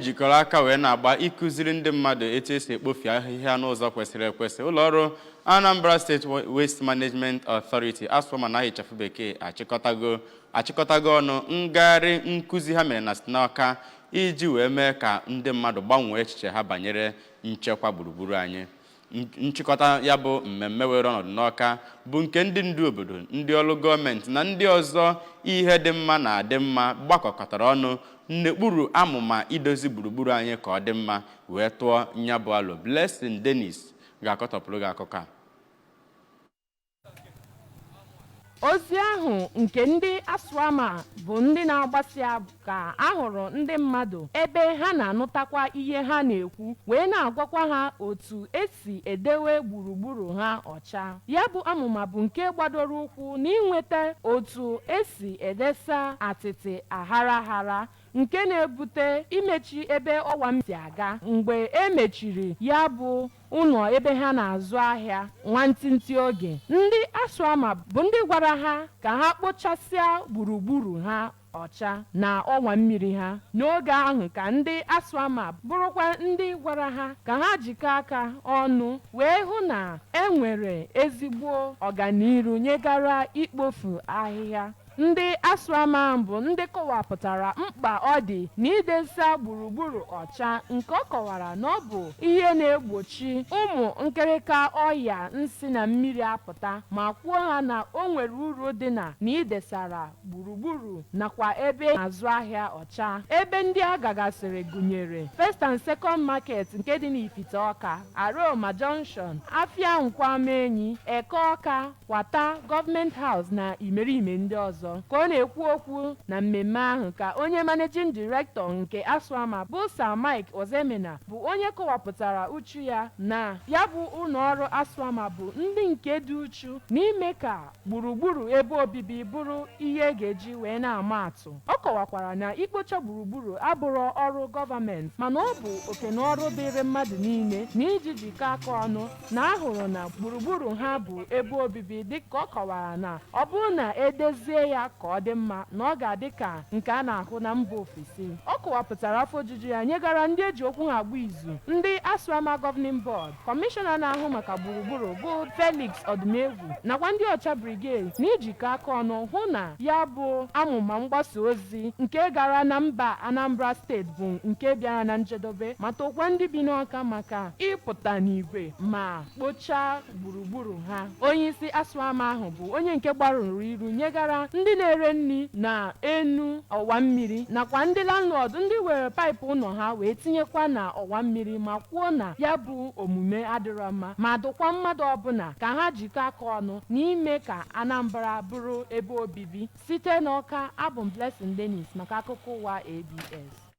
jikọrọ aka wee na-agba ịkụziri ndị mmadụ etu esi ekpofu ahịhịa n'ụzọ kwesịrị ekwesị. Ụlọ ọrụ Anambra State Waste Management Authority ASWAMA na ịchafụ bekee achịkọtago ọnụ ngagharị nkụzi ha mere na N'Awka iji wee mee ka ndị mmadụ gbanwee echiche ha banyere nchekwa gburugburu anyị. Nchịkọta ya bụ mmemme were ọnọdụ n'Awka bụ nke ndị ndu obodo, ndị ọrụ gọọmenti na ndị ọzọ ihe dị mma na adị mma gbakọkọtara ọnụ n'okpuru amụma idozi gburugburu anyị ka ọ dị mma wee tụọ nya bụ alo. Blessing Dennis ga-akọtọpụrụ gị akụkọ a. Ozi ahụ nke ndị ASWAMA bụ ndị na-agbasi ka ahụrụ ndị mmadụ ebe ha na-anụtakwa ihe ha na-ekwu wee na-agwakwa ha otu esi edewe gburugburu ha ọcha. Ya bụ amụma bụ nke gbadoro ụkwụ n'inweta otu esi edesa atịtị aghara nke na-ebute imechi ebe ọwa mmiri si aga mgbe emechiri ya bụ ụlọ ebe ha na-azụ ahịa nwantịntị oge. Ndị ASWAMA bụ ndị gwara ha ka ha kpochasịa gburugburu ha ọcha na ọwa mmiri ha. N'oge ahụ ka ndị ASWAMA bụrụkwa ndị gwara ha ka ha jikọ aka ọnụ wee hụ na enwere ezigbo ọganiru nyegara ikpofu ahịhịa. Ndị ASWAMA bụ ndị kọwapụtara mkpa ọ dị n'idesa gburugburu ọcha nke ọ kọwara na ọ bụ ihe na-egbochi ụmụ nkịrịka ọya nsị na mmiri apụta ma kwuo ha na o nwere uru dị na idesara gburugburu nakwa ebe na-azụ ahịa ọcha. Ebe ndị a gagasịrị gụnyere First and Second Market nke dị n'Ifite Ọka, Aroma Junction, Afia Nkwamenyi, Eke Ọka, Kwata, Government House na imerime ndị ọzọ. Ka ọ na-ekwu okwu na mmemme ahụ ka onye Managing Director nke ASWAMA bụ Sir Mike Ozemena bụ onye kọwapụtara uchu ya na ya bụ ụlọọrụ ASWAMA bụ ndị nke dị uchu n'ime ka gburugburu ebe obibi bụrụ ihe ga-eji wee na-ama atụ. Ọ kọwakwara na ikpocha gburugburu abụrụ ọrụ gọọmenti mana ọ bụ oke na ọrụ dịrị mmadụ niile na iji jikọ aka ọnụ na ahụrụ na gburugburu ha bụ ebe obibi dịka ọ kọwara na ọ bụrụ na edezie ya ka ọ dị mma na ọ ga-adị ka nke a na-ahụ na mba ofesi. Ọ kọwapụtara afọ ojuju ya nyegara ndị eji okwu ha agba izu ndị ASWAMA Governing Board, kọmishọna na-ahụ maka gburugburu bụ Felix Odumegwu nakwa ndị ọcha brigade na ijikọ aka ọnụ hụ na ya bụ amụma mgbasa ozi nke gara na mba Anambra steeti bụ nke bịara na njedebe ma tokwa ndị bi n'Awka maka ịpụta n'igwe ma kpochaa gburugburu ha. Onye isi ASWAMA ahụ bụ onye nke gbarụrụ iru nyegara ndị na-ere nri na enu ọwa mmiri nakwa ndị landlord ndị were paịpụ ụlọ ha wee tinyekwa na ọwa mmiri ma kwuo na ya bụ omume adịrọ mma ma dụkwa mmadụ ọbụla ka ha jikọ aka ọnụ n'ime ka Anambra bụrụ ebe obibi. Site n'Awka, abụ m Blessing Dennis maka akụkọ ụwa ABS.